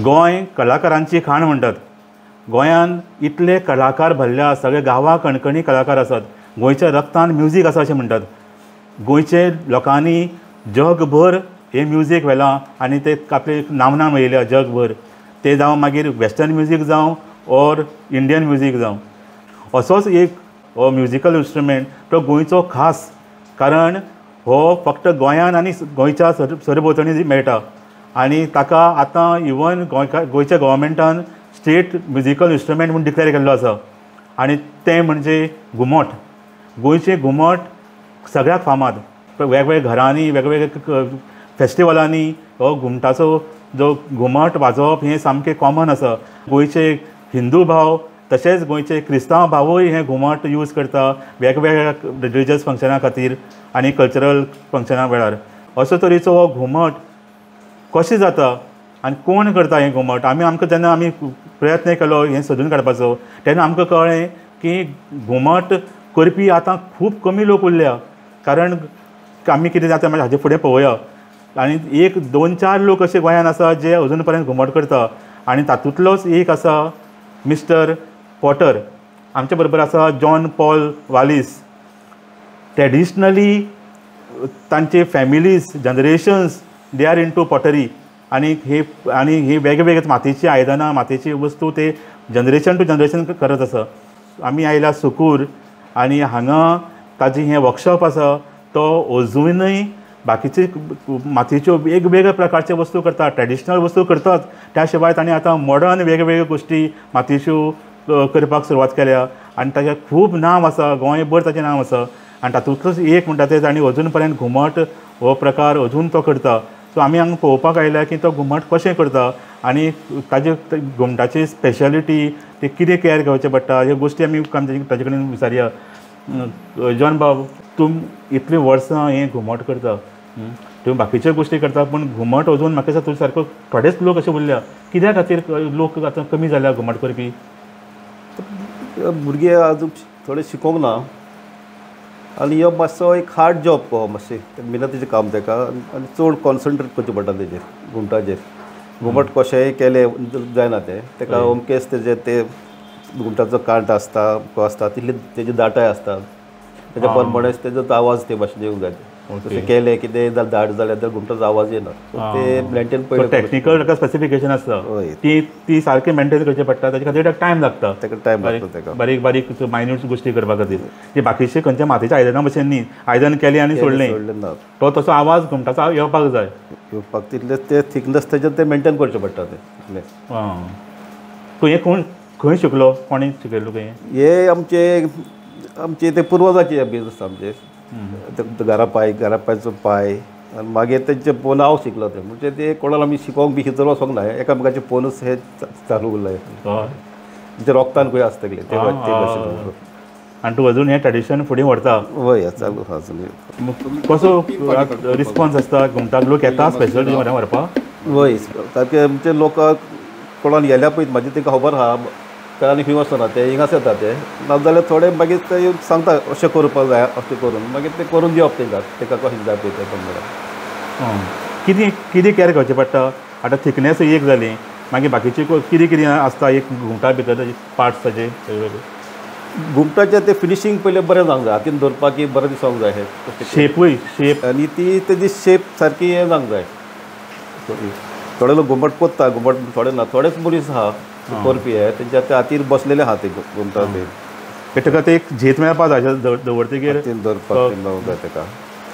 गोंय कलाकारांची खाण म्हणटात. गोंयांत इतले कलाकार भरले आसा, सगळे गांवा कणकणी कलाकार आसात. गोंयच्या रक्तान म्युजीक आसा अशें म्हणटात. गोंयचे लोकांनी जगभर हे म्युजीक व्हेलां आनी ते आपले नामना मेळयल्या जगभर. ते जावं मागीर वेस्टर्न म्युजीक जावं ऑर इंडियन म्युजीक जावं. असोच एक हो म्युजिकल इंस्ट्रुमेंट तो गोंयचो खास, कारण हो फक्त गोंयान आनी गोंयच्या सरभोंवतणी मेळटा. आनी ताका आतां इवन गोंयच्या गव्हर्मेंटान स्टेट म्युजिकल इंस्ट्रुमेंट म्हूण डिक्लेअर केल्लो आसा. आनी तें म्हणजे घुमट. गोंयचें घुमट सगळ्याक फामाद. वेगवेगळ्या घरांनी वेगवेगळ्या फेस्टिवलांनी हो घुमटाचो जो घुमट वाजोवप हें सामकें कॉमन आसा. गोंयचे हिंदू भाव तशेंच गोंयचे क्रिस्तांव भावूय हें घुमट यूज करता वेगवेगळ्या रिलिजियस फंक्शना खातीर आनी कल्चरल फंक्शना वेळार. अशे तरेचो हो घुमट कशें जाता आनी कोण करता हें घुमट. आमकां जेन्ना आमी प्रयत्न केलो हें सोदून काडपाचो तेन्ना आमकां कळ्ळें की घुमट करपी आतां खूब कमी लोक उरल्या. कारण आमी कितें जाता म्हणजे हाजे फुडें पळोवया. आनी 1-2-4 लोक अशे गोंयांत आसा जे अजून पर्यंत घुमट करता. आनी तातूंतलोच एक आसा मिस्टर पॉटर. आमचे बरोबर आसा जॉन पॉल वालीस. ट्रेडिशनली तांचे families generations they are into pottery. आनी हे वेगवेगळे मातयेची आयदनां मातयेची वस्तू ते जनरेशन टू जनरेशन करत आसा. आमी आयला सुकूर आनी हांगा ताजी हें वर्कशॉप आसा. तो अजुनूय बाकीचे मातयेच्यो वेगवेगळ्या प्रकारचे वस्तू करतात. ट्रेडिशनल वस्तू करतात, त्या शिवाय तांणी आतां मॉडर्न वेगवेगळ्यो गोश्टी मातयेच्यो करपाक सुरवात केल्या. आनी ताचें खूब नांव आसा, गोंयभर ताचें नांव आसा. आनी तातूंतलोच एक म्हणटा तें तांणी अजून पर्यंत घुमट हो प्रकार अजून तो करता. सो आमी हांगा पळोवपाक आयल्या की तो घुमट कशें करता आनी ताजे घुमटाची स्पेशलिटी ते कितें केअर घेवचें पडटा ह्यो गोश्टी आमी ताजे कडेन विचारया. जॉन बाब, तूं इतलीं वर्सां हें घुमट करता, तुवें बाकीच्यो गोश्टी करता, पूण घुमट अजून म्हाका दिसता तुजे सारको थोडेच लोक अशे उरल्या. कित्या खातीर लोक आतां कमी जाल्या घुमट करपी? भुरगे अजून थोडे शिकोंक ना आनी हो मातसो एक हार्ड जॉब हो मातशें मेहनतीचें काम ताका आनी चड कॉन्सन्ट्रेट करचें पडटा तेजेर घुमटाचेर. घुमट कशेंय केलें जायना तेका अमकेच ते घुमटाचो कांट आसता आसता तितली तेजी दाटाय आसता. तेच्या प्रमाणेच तेजो आवाज ते भाशेन येवंक जाय. तशें केलें कितें दाट जाल्यार तर घुमटाचो आवाज येना. ते मेंटेन पयलीं टॅक्निकल ताका स्पेसिफिकेशन आसता. ती सारकें मेंटेन करचें पडटा. ताचे खातीर टायम लागता. ताका टायम लागता ताका बारीक बारीक मायन्यूट गोश्टी करपा खातीर. ती बाकीचे खंयच्या मातयेच्या आयदनां भशेन न्ही. आयदन केलें आनी सोडलें तो तसो आवाज घुमटाचो येवपाक जाय. येवपाक तितले ते थिकनेस तेजें ते मेंटेन करचें पडटा ते. तूं हें खंय शिकलो? कोणी शिकयलो तुका हें? हे आमचे ते पुर्वजाचे बिजनस आमचे घरापायचो पाय आनी मागीर तेंचे पोवन हांव शिकलो ते. म्हणजे ते कोणाला आमी शिकोवंक बी हिजर वचोंक ना. एकामेकाचे पोवनूच हे चालू उरलें. म्हणजे रोगतान खंय आसतले ते भाशेन. आनी तूं अजून हें ट्रेडिशन फुडें व्हरता? वय चालू अजून. कसो रिस्पॉन्स आसता घुमटाक? लोक येता स्पेशल व्हरपाक? वय सारकें आमचे लोक कोणान गेल्या पळय म्हाजे तांकां खबर आहा आनी खंय वचना ते हिंगाच येता ते. नाजाल्यार थोडे मागीर ते सांगता अशें करपाक जाय अशें करून मागीर ते करून दिवप ताका कशें जाय पळय ते प्रमाणे. कितें केअर घेवचें पडटा? आतां थिकनेस एक जाली, मागीर बाकीचे कितें कितें आसता एक घुमटा भितर ताजे पार्ट्स ताजे वेगवेगळे? घुमटाचें ते फिनिशींग पयलें बरें जावंक जाय. हातीन धरपाक बरें दिसोंक जाय हे शेपूय शेप आनी ती तेजी शेप सारकी हें जावंक जाय. थोडे लोक घुमट कोत्ता, घुमट थोडे ना. थोडेच मनीस आहा करपी हे तेंच्या त्या हातीर बसलेले आहा ते घुमटा ते. ताका ते एक झेत मेळपा जाय दवरतकीर धरपाक जावंक जाय ताका.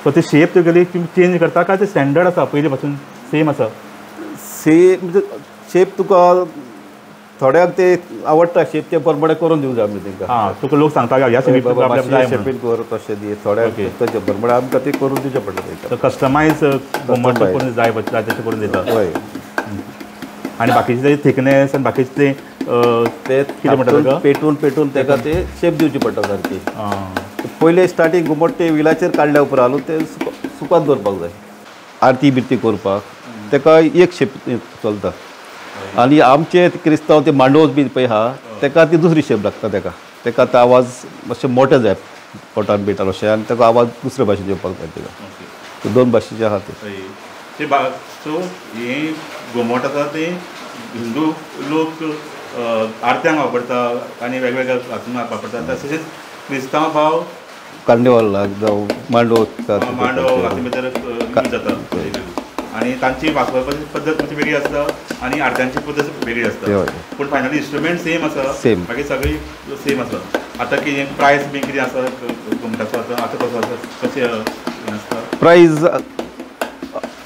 सो ती शेप तुगेली चेंज करता काय ते स्टँडर्ड आसा पयलीं पासून सेम आसा? सेम म्हणजे शेप तुका थोड्याक ते आवडटा शेप ते प्रमाणे करून दिवंक जाय आमी तांकां. तुका लोक सांगता ह्या शेपीन कर तशें दी थोड्याक तेचे प्रमाणे आमकां ते करून दिवचें पडटा तांकां. कस्टमायज घुमट करून जाय तशें करून दिता. हय. आनी बाकीचे थिकनेस आनी बाकीचे ते कितें म्हणटा पेटून ताका ते शेप दिवची पडटा सारकी. पयले स्टार्टींग घुमट ते विलाचेर काडल्या उपरांत ते सुकात दवरपाक जाय. आरती बिरती करपाक ताका एक शेप चलता. आनी आमचे क्रिस्तांव ते मांडोज बी पळय आहा ताका ती दुसरी शेप लागता. ताका तो आवाज मातशे मोठे जाय पोटान बिटान अशें आनी ताका आवाज दुसरे भाशेन येवपाक जाय ताका. दोन भाशेचे आहा ते. सो हें घुमट आसा तें हिंदू लोक आरत्यांक वापरता आनी वेगवेगळ्या हातून वापरतात तशेंच क्रिस्तांव भाव कार्निवालाक जावं मांडो हातून भितर यूज जाता आनी तांची वाजोवपाची पद्दत मातशी वेगळी आसता आनी आरत्यांची पद्दत वेगळी आसता पूण फायनली इंस्ट्रुमेंट सेम आसा सेम बाकी सगळी सेम आसा आतां कितें प्रायस बी कितें आसा घुमटाचो आतां कसो आसा कशें आसता प्रायज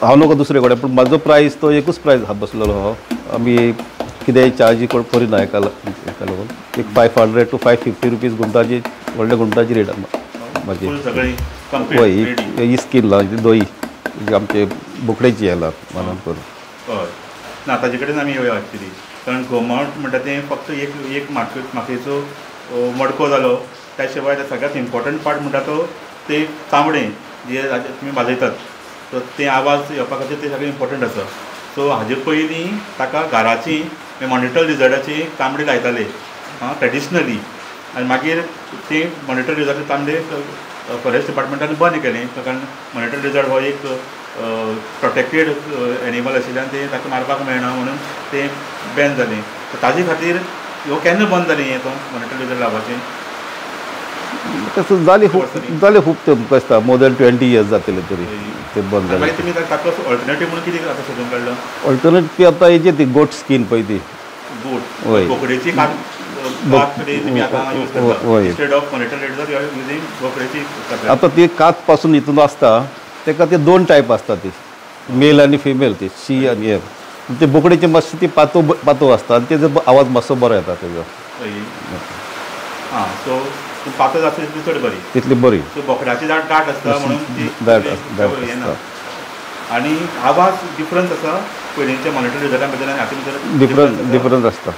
हांव नका दुसरे कडेन पूण म्हाजो प्रायस तो एकूच प्रायस बसलेलो हो आमी कितेंय चार्जी करिना हेका लागून एक 500 to 550 रुपीज घुमटाची व्हडल्या घुमटाची रेट म्हाजी हय ही स्कील दोई आमचे बोकडेची येला मानून करून हय ना ताजे कडेन आमी येवया एक्चुली कारण घुमट म्हणटा तें फक्त एक मातयेचो मडको जालो त्या शिवाय सगळ्यांत इम्पॉर्टंट पार्ट म्हणटा तो ते चामडें जे तुमी वाजयतात सो ते आवाज येवपा खातीर ते सगळें इम्पॉर्टंट आसा सो हाजे पयलीं ताका घराची मॉनिटर लिझर्डाची तांबडी लायताले ट्रेडिशनली आनी मागीर ती मॉनिटर लिझर्डाचे तांबडे फॉरेस्ट डिपार्टमेंटान बंद केलें कारण मॉनिटर लिझर्ड हो एक प्रोटेक्टेड एनिमल आशिल्ल्यान ते ताका मारपाक मेळना म्हणून ते बॅन जालें ताजे खातीर ह्यो केन्ना बंद जालें हें तो मॉनिटर लिझर्ड लावपाचें तसं जाले खूब ते दिसता मोर दॅन 20 years जातले तरी ते बंद जाले तुमी ताका ऑल्टरनेटीव म्हणून कितें आतां सोदून काडलो ऑल्टरनेटीव आतां हेजी ती गोट स्कीन पळय ती गोट हय बोकडेची आतां ती कात पासून हितून आसता तेका ते 2 टायप आसता ती मेल आनी फिमेल ती शी आनी हेर ते बोकडेची मातशी ती पातो आसता आनी तेजो आवाज मातसो बरो येता तेजो सो पातळ आसता तितली चड बरी तितली बरी सो बोकडाची दाट आसता म्हणून आनी आवाज डिफरन्स आसा पयलींच्या मॉनिटर रिझल्टा भितर आनी हातूंत भितर डिफरन्स आसता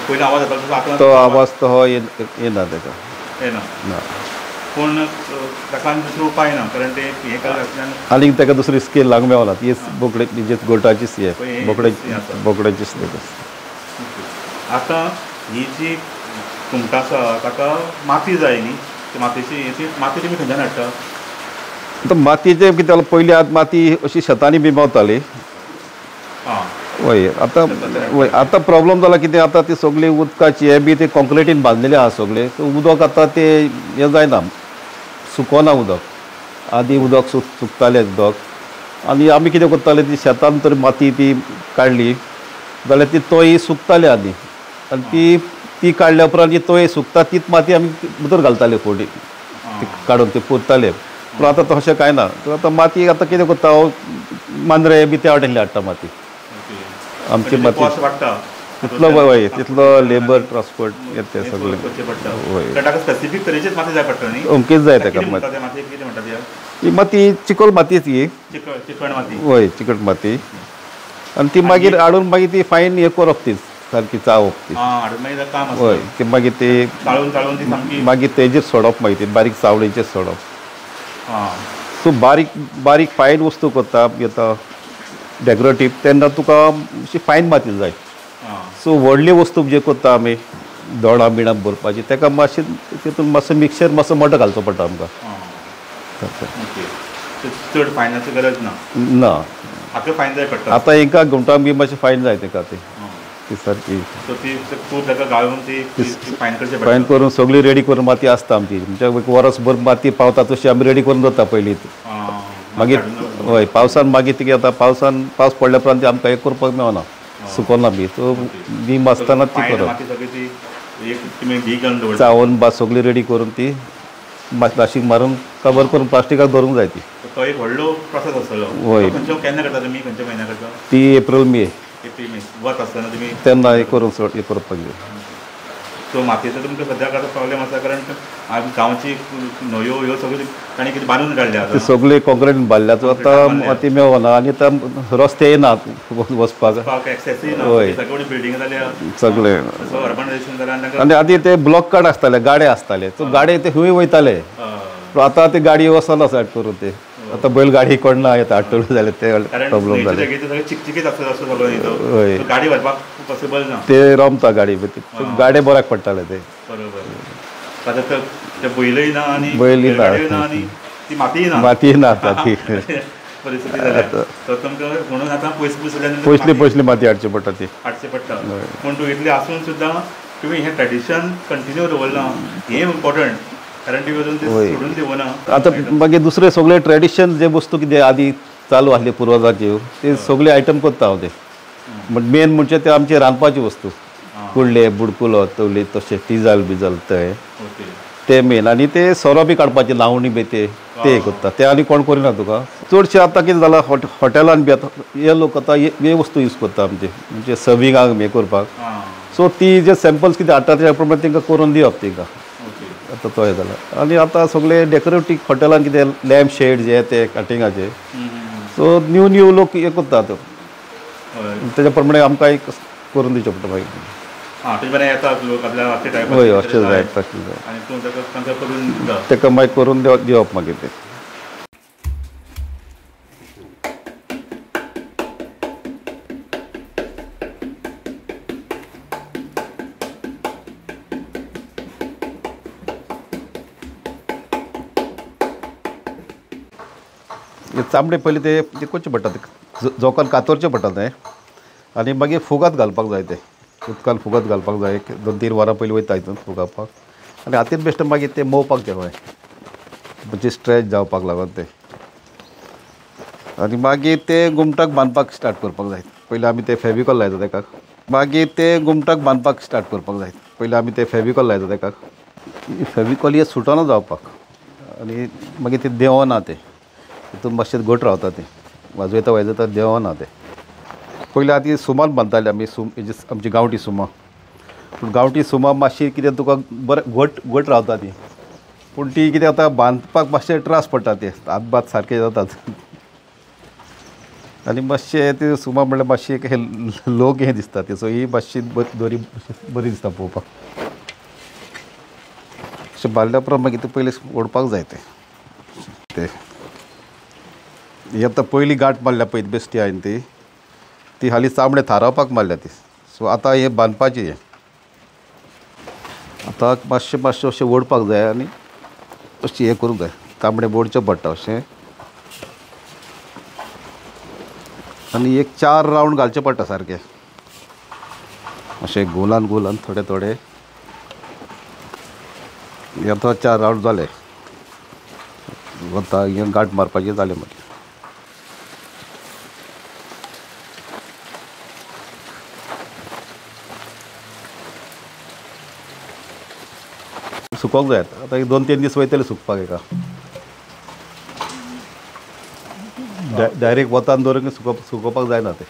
पयलीं आवाज येतालो तो आवाज तो येना तेका येना पूण ताका दुसरो उपाय ना कारण ते हे केल्ल्यान आनी ताका दुसरी स्केल लागूंक मेळना ती बोकडे जे गोटाचीच हे बोकड्याचीच आतां ही जी घुमटां आसा ताका माती जाय न्ही ती माती तुमी खंयच्यान हाडटा आतां मातयेचें कितें जालें पयलीं आतां माती अशी शेतांनी बी मेवताली हय आतां प्रॉब्लम जाला कितें आतां ती सगळी उदकाची हे बी ते कॉन्क्रिटीन बांदलेले आहा सगळे उदक आतां ते हे जायना सुकोना उदक आदी उदक सुकतालें उदक आनी आमी कितें करताले ती शेतान तर माती ती काडली जाल्यार ती तोय सुकताली आदी आनी ती काडल्या उपरांत जी तोय सुकता तीच माती आमी भितर घालताले फोडी काडून ती पुरताले पूण आतां तशें कांय ना आतां माती आतां कितें करता मांद्रे बी त्या वाटेनली हाडटा माती आमची माती तितलो वय तितलो लेबर ट्रान्सपोर्ट येते सगळें स्पेसिफीक तरेचीच माती जाय पडटा न्ही अमकीच जाय ताका ही माती चिकल मातीच ही चिकण माती वय चिकट माती आनी ती मागीर हाडून मागीर ती फायन हे करप तीच सारकी चावप ती हय ती मागीर ती मागीर तेजेर सोडप मागीर ती बारीक चावडीचेर सोडप सो बारीक फायन वस्तू करता येता डेकोरेटीव तेन्ना तुका अशी फायन माती जाय सो व्हडली वस्तू जे करता आमी दोणां बिणां भरपाची ताका मातशें तितून मातसो मिक्सर मातसो मोठो घालचो पडटा आमकां चड फायनाची गरज ना फायन जाय पडटा आतां एका घुमटांक बी मातशें फायन जाय ताका ती सारकी फायन करून सगळी रेडी करून माती आसता आमची म्हणजे वर्सभर माती पावता तशी आमी रेडी करून दवरता पयलींच मागीर हय पावसान मागीर ती आतां पावस पडल्या उपरांत आमकां एक करपाक मेळना सुकोना बी सो बीम आसतना ती करप चावून सगळी रेडी करून ती प्लास्टीक मारून कवर करून प्लास्टिकाक धरूंक जाय ती तो एक व्हडलो प्रोसेस आसतलो हय केन्ना करता तुमी खंयच्या म्हयन्या करता ती एप्रील मे वत आसतना तुमी तेन्ना हे करून हे करपाक जाय सो मातयेचो तुमकां सद्याक आतां प्रॉब्लेम आसा कारण गांवची न्हंयो ह्यो सगळ्यो ताणें कितें बांदून काडल्या ते सगळे कॉन्क्रीट बांदल्याचो आतां माती मेळना आनी आतां रस्ते येनात वचपाक हय बिल्डींग जाल्या सगळे अर्बनायझेशन जाल्यार आनी आदी ते ब्लॉक कार्ड आसताले गाडे आसताले सो गाडे ते खंय वयताले आतां ते गाडयो वचना सायड करून ते आतां बैल गाडी कोण ना येता हाडटलो जाल्यार ते प्रॉब्लेम जाले चिकचिकीत आसता सगळो गाडी व्हरपाक पॉसिबल ना ते रमता गाडी गाडे बऱ्याक पडटाले ते बरोबर आतां ते बैलय ना आनी बैलय ना आनी ती मातीय ना माती ना आतां ती परिस्थिती जाल्या तर तुमकां म्हणून आतां पयसली माती हाडची पडटा ती हाडचें पडटा पूण तूं इतलें आसून सुद्दां तुमी हें ट्रेडिशन कंटिन्यू दवरलां हें इम्पॉर्टंट कारण ती वचून ते सोडून दिवना आतां मागीर दुसरे सगळे ट्रेडिशन जे वस्तू कितें आदी चालू आसले पुर्वजाच्यो ते सगळे आयटम करता हांव ते मेन म्हणजे ते आमचे रांदपाची वस्तू कुळले बुडकुलो तवली तशें तिजाल बिजाल ते मेन आनी ते सोरो बी काडपाचे लावणी बी ते करता ते आनी कोण करिना तुका चडशे आतां कितें जालां हॉटेलान बी आतां हे लोक आतां हे वस्तू यूज करता आमचे म्हणजे सर्विंगाक हे करपाक सो ती जे सॅम्पल्स कितें हाडटा त्या प्रमाणे तांकां करून दिवप तांकां आतां तो हे जाला आनी आतां सगळे डेकोरेटीव हॉटेलान कितें लॅम्प शेड जे ते कटिंगाचे सो न्यू लोक हे करतात तेज्या प्रमाणे आमकां एक करून दिवचें पडटा मागीर हय अशें जाय तशें जाय ताका मागीर करून दिवप मागीर ते चामडे पयलीं ते करचे पडटा जोकान कातरचे पडटा ते आनी मागीर फुगात घालपाक जाय ते उदकान फुगत घालपाक जाय 2-3 वरां पयलीं वयता हितून फुगावपाक आनी हातीन बेश्टें मागीर ते मोवपाक ते हय म्हणजे स्ट्रेच जावपाक लागून ते आनी मागीर ते गुमटाक बांदपाक स्टार्ट करपाक जाय पयलीं आमी ते फेविकॉल लायता ताका मागीर ते गुमटाक बांदपाक स्टार्ट करपाक जाय पयलीं आमी ते फेविकॉल लायता ताका फेविकॉल हे सुटना जावपाक आनी मागीर ते देंवना ते तितून मातशें घट रावता ते वाजयता देंवना ते पयलीं आतां सुमान बांदताले आमी आमची गांवठी सुमां पूण गांवठी सुमां मातशी कितें तुका बरें घट रावता ती पूण ती कितें आतां बांदपाक मातशें त्रास पडटा ते हात सारके जातात आनी मातशें ते सुमां म्हणल्यार मातशी लोक हें दिसता ते सो ही मातशी बरी दिसता पळोवपाक अशें बांदल्या उपरांत मागीर ते पयलीं ओडपाक जाय ते ही आतां पयलीं गांठ मारल्या पळय बेश्टी हांवें ती हालीं चामडे थारावपाक मारल्या ती सो आतां हें बांदपाचें हें आतां मातशें अशें ओडपाक जाय आनी अशें हें करूंक जाय तांबडे बोडचें पडटा अशें आनी एक 4 रावंड घालचे पडटा सारके अशें गोलान थोडे आतां 4 रावंड जाले आतां हें गांठ मारपाचें जालें मागीर सुकोवंक जाय आतां 2-3 दीस वयतले सुकपाक एका डायरेक्ट वतान दवरून सुकोवपाक जायना ते